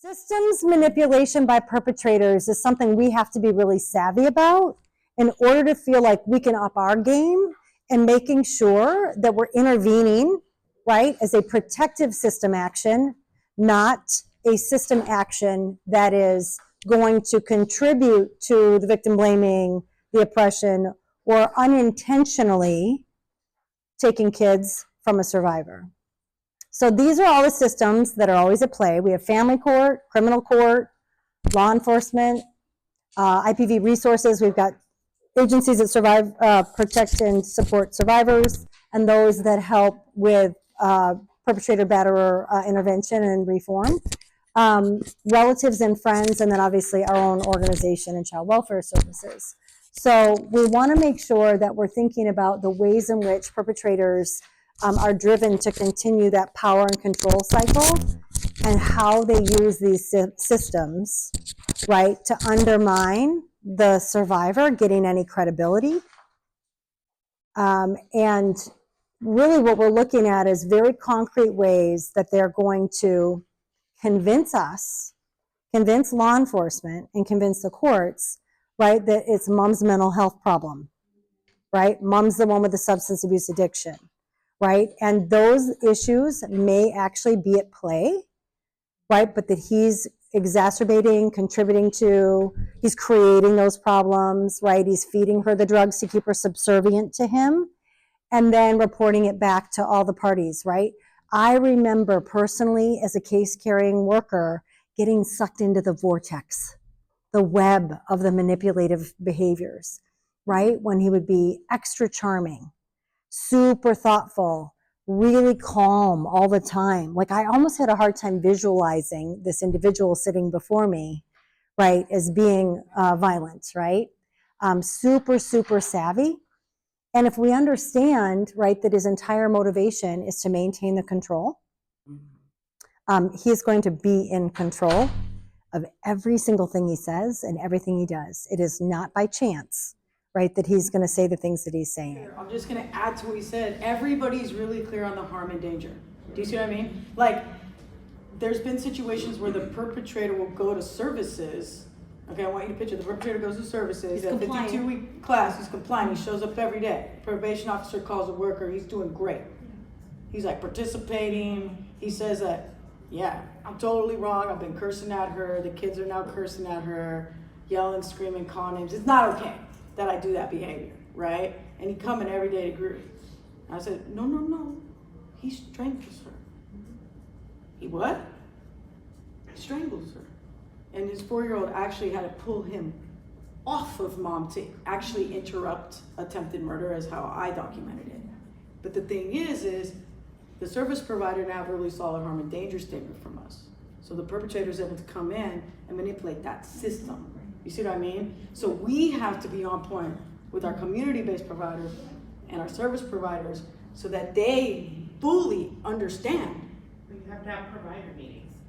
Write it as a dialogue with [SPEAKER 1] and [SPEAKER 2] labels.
[SPEAKER 1] Systems manipulation by perpetrators is something we have to be really savvy about in order to feel like we can up our game and making sure that we're intervening, right, as a protective system action, not a system action that is going to contribute to the victim blaming, the oppression, or unintentionally taking kids from a survivor. So these are all the systems that are always at play. We have family court, criminal court, law enforcement, IPV resources. We've got agencies that survive, protect and support survivors, and those that help with perpetrator batterer intervention and reform. Relatives and friends, and then obviously our own organization and child welfare services. So we want to make sure that we're thinking about the ways in which perpetrators are driven to continue that power and control cycle, and how they use these systems, right, to undermine the survivor getting any credibility. And really what we're looking at is very concrete ways that they're going to convince us, convince law enforcement, and convince the courts, right, that it's mom's mental health problem, right? Mom's the one with the substance abuse addiction, right? And those issues may actually be at play, right? But that he's exacerbating, contributing to, he's creating those problems, right? He's feeding her the drugs to keep her subservient to him, and then reporting it back to all the parties, right? I remember personally as a case carrying worker getting sucked into the vortex, the web of the manipulative behaviors, right? When he would be extra charming, super thoughtful, really calm all the time. Like I almost had a hard time visualizing this individual sitting before me, right, as being violent, right? Super, super savvy. And if we understand, right, that his entire motivation is to maintain the control, he is going to be in control of every single thing he says and everything he does. It is not by chance, right, that he's going to say the things that he's saying.
[SPEAKER 2] I'm just going to add to what he said. Everybody's really clear on the harm and danger. Do you see what I mean? Like, there's been situations where the perpetrator will go to services. Okay, I want you to picture the perpetrator goes to services. He's at a 52-week class. He's compliant. He shows up every day. Probation officer calls a worker. He's doing great. He's like participating. He says that, yeah, I'm totally wrong. I've been cursing at her. The kids are now cursing at her, yelling, screaming, calling names. It's not okay that I do that behavior, right? And he come in every day to agree. I said, no. He strangles her. He what? He strangles her. And his 4-year-old actually had to pull him off of mom to actually interrupt attempted murder, as how I documented it. But the thing is the service provider now have a really solid harm and danger statement from us. So the perpetrator is able to come in and manipulate that system. You see what I mean? So we have to be on point with our community-based providers and our service providers so that they fully understand.
[SPEAKER 3] You have to have provider meetings.